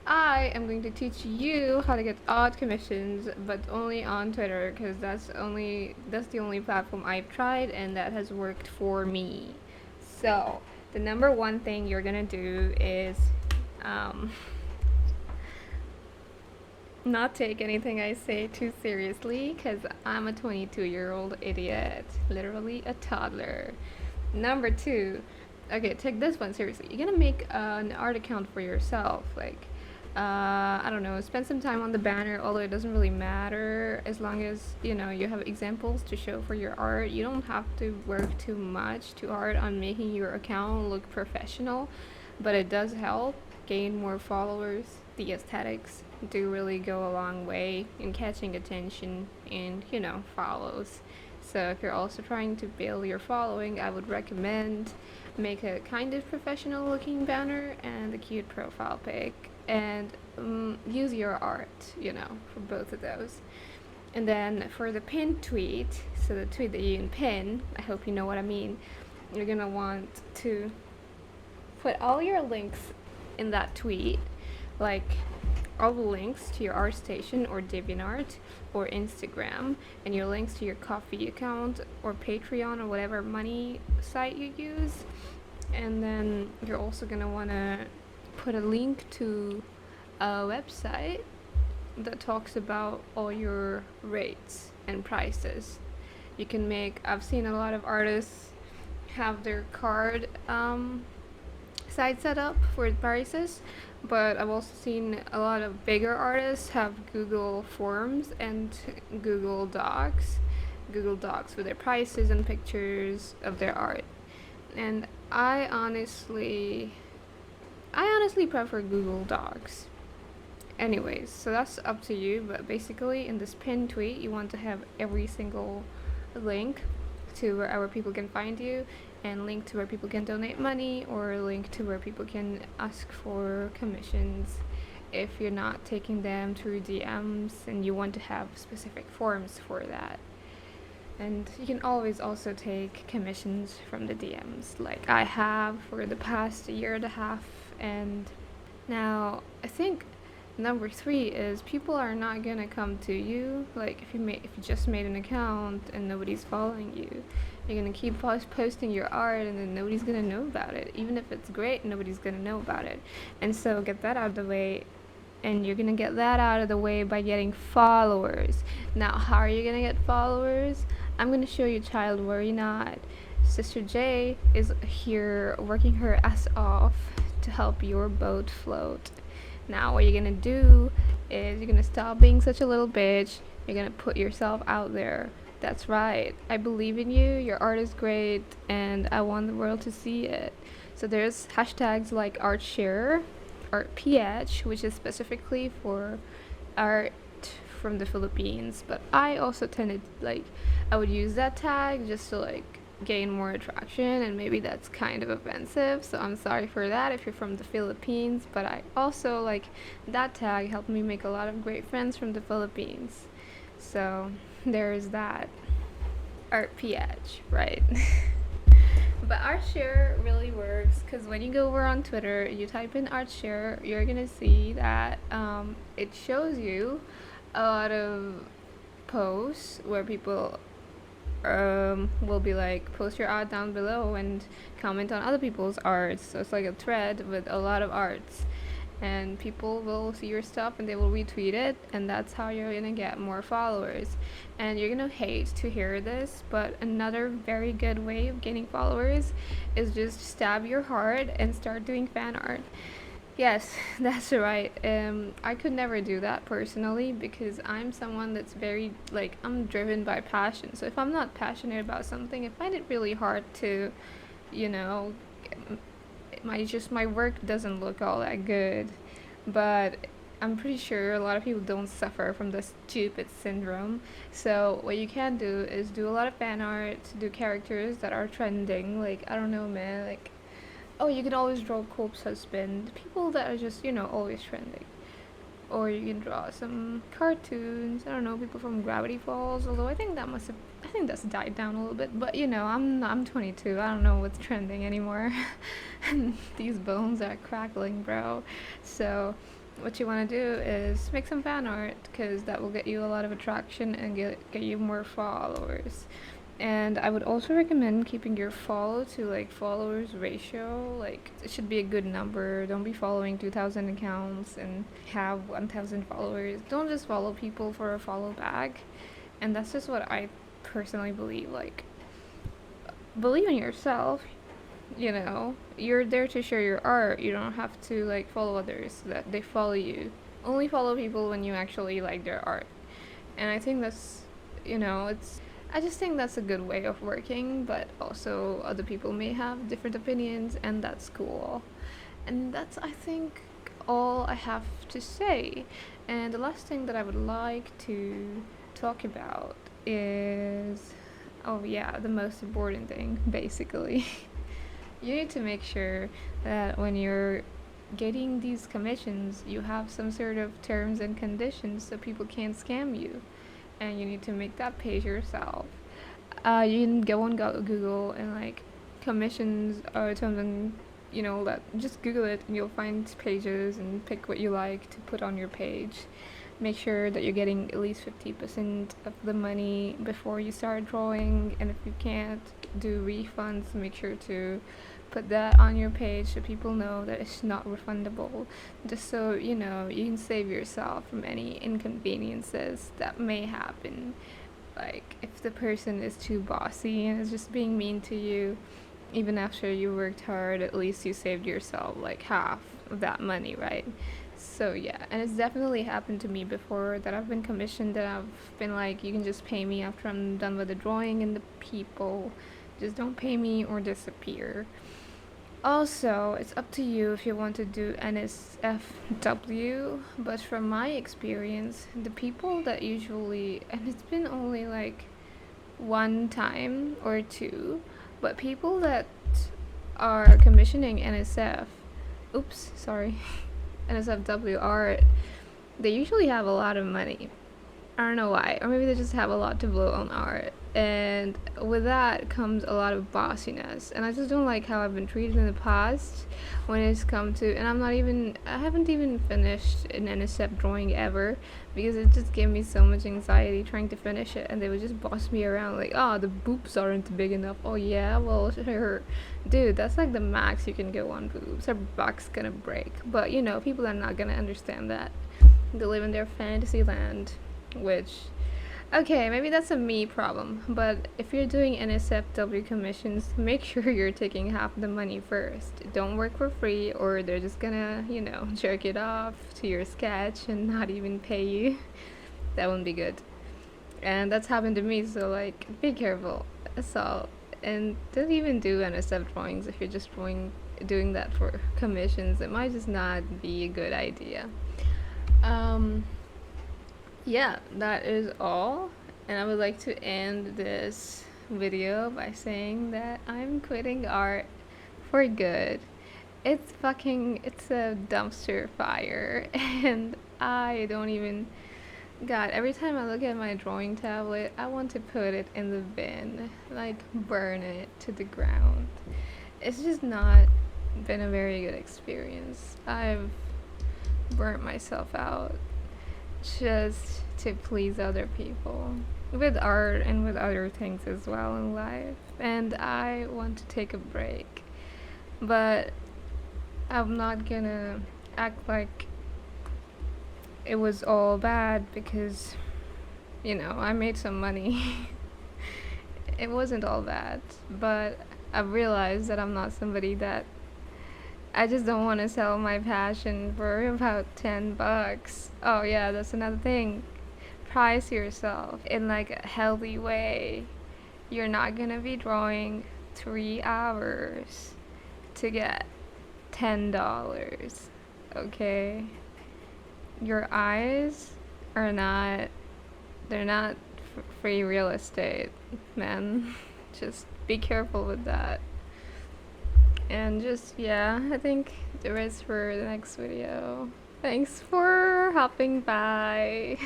I am going to teach you how to get odd commissions, but only on Twitter, because that's the only platform I've tried, and that has worked for me. So the number one thing you're gonna do is um, not take anything I say too seriously, because I'm a 22-year-old idiot, literally a toddler. Number two, okay, take this one seriously. You're gonna make an art account for yourself, like I don't know, spend some time on the banner, although it doesn't really matter as long as you have examples to show for your art. You don't have to work too hard on making your account look professional, but it does help gain more followers. The aesthetics do really go a long way in catching attention and follows. So if you're also trying to build your following, I would recommend make a kind of professional looking banner and a cute profile pic, and use your art, for both of those. And then for the pinned tweet, so the tweet that you can pin, I hope you know what I mean, you're gonna want to put all your links in that tweet, like all the links to your ArtStation or DeviantArt or Instagram, and your links to your Coffee account or Patreon or whatever money site you use. And then you're also gonna wanna put a link to a website that talks about all your rates and prices. I've seen a lot of artists have their card site set up for prices, but I've also seen a lot of bigger artists have Google Forms and Google Docs, with their prices and pictures of their art. And I honestly prefer Google Docs. Anyways, so that's up to you, but basically in this pinned tweet, you want to have every single link to wherever people can find you, and link to where people can donate money, or link to where people can ask for commissions if you're not taking them through DMs and you want to have specific forms for that. And you can always also take commissions from the DMs, like I have for the past year and a half. And now I think number three is people are not gonna come to you. Like if you just made an account and nobody's following you, you're gonna keep posting your art, and then nobody's gonna know about it. Even if it's great, nobody's gonna know about it. And so get that out of the way. And you're gonna get that out of the way by getting followers. Now, how are you gonna get followers? I'm gonna show you, child, worry not. Sister J is here working her ass off to help your boat float. Now, what you're gonna do is you're gonna stop being such a little bitch. You're gonna put yourself out there. That's right. I believe in you. Your art is great, and I want the world to see it. So there's hashtags like ArtShare, ArtPH, which is specifically for art from the Philippines. But I also tended I would use that tag just to gain more attraction, and maybe that's kind of offensive, so I'm sorry for that if you're from the Philippines. But I also that tag helped me make a lot of great friends from the Philippines. So there's that. ArtPH, right? But ArtShare really works because when you go over on Twitter, you type in ArtShare, you're gonna see that it shows you a lot of posts where people will be post your art down below and comment on other people's arts. So it's like a thread with a lot of arts, and people will see your stuff and they will retweet it, and that's how you're gonna get more followers. And you're gonna hate to hear this, but another very good way of gaining followers is just stab your heart and start doing fan art. Yes, that's right. I could never do that personally because I'm someone that's very I'm driven by passion. So if I'm not passionate about something, I find it really hard to, you know, my work doesn't look all that good. But I'm pretty sure a lot of people don't suffer from the stupid syndrome. So what you can do is do a lot of fan art, do characters that are trending. I don't know, man. Oh, you can always draw Cope's husband, people that are just always trending. Or you can draw some cartoons. I don't know, people from Gravity Falls. Although I think that's died down a little bit. But I'm 22. I don't know what's trending anymore. These bones are crackling, bro. So what you want to do is make some fan art, because that will get you a lot of attraction and get you more followers. And I would also recommend keeping your follow to like followers ratio. Like it should be a good number. Don't be following 2,000 accounts and have 1,000 followers. Don't just follow people for a follow back. And that's just what I personally believe. Like, believe in yourself. You know, you're there to share your art. You don't have to like follow others so that they follow you. Only follow people when you actually like their art. And I think that's, it's, I just think that's a good way of working, but also other people may have different opinions, and that's cool. And that's, I think, all I have to say. And the last thing that I would like to talk about is, oh yeah, the most important thing, basically. You need to make sure that when you're getting these commissions, you have some sort of terms and conditions so people can't scam you. And you need to make that page yourself. You can go on Google and like commissions or terms, and that just Google it and you'll find pages and pick what you like to put on your page. Make sure that you're getting at least 50% of the money before you start drawing, and if you can't do refunds, make sure to put that on your page so people know that it's not refundable, just so you can save yourself from any inconveniences that may happen. Like if the person is too bossy and is just being mean to you, even after you worked hard, at least you saved yourself like half of that money, right? So yeah, and it's definitely happened to me before that I've been commissioned, that I've been like, you can just pay me after I'm done with the drawing, and the people just don't pay me or disappear. Also, it's up to you if you want to do NSFW, but from my experience, the people that usually, and it's been only like one time or two, but people that are commissioning oops, sorry, NSFW art, they usually have a lot of money. I don't know why, or maybe they just have a lot to blow on art, and with that comes a lot of bossiness, and I just don't like how I've been treated in the past when it's come to, and I haven't even finished an NSF drawing ever, because it just gave me so much anxiety trying to finish it, and they would just boss me around like, oh, the boobs aren't big enough. Oh yeah, well sure, dude, that's like the max you can go on boobs. Her back's gonna break. But people are not gonna understand that. They live in their fantasy land, which, okay, maybe that's a me problem, but if you're doing NSFW commissions, make sure you're taking half the money first. Don't work for free, or they're just gonna, jerk it off to your sketch and not even pay you. That wouldn't be good. And that's happened to me, so like, be careful. That's all. And don't even do NSF drawings if you're just doing that for commissions. It might just not be a good idea. Yeah, that is all. And I would like to end this video by saying that I'm quitting art for good. It's a dumpster fire, and I don't even, God, every time I look at my drawing tablet, I want to put it in the bin, like burn it to the ground. It's just not been a very good experience. I've burnt myself out just to please other people with art and with other things as well in life, and I want to take a break, but I'm not gonna act like it was all bad, because I made some money. It wasn't all bad, but I realized that I'm not somebody that, I just don't want to sell my passion for about $10. Oh yeah, that's another thing. Price yourself in like a healthy way. You're not gonna be drawing 3 hours to get $10. Okay? Your eyes are not, they're not free real estate, man. Just be careful with that. And just, yeah, I think the rest for the next video. Thanks for hopping by.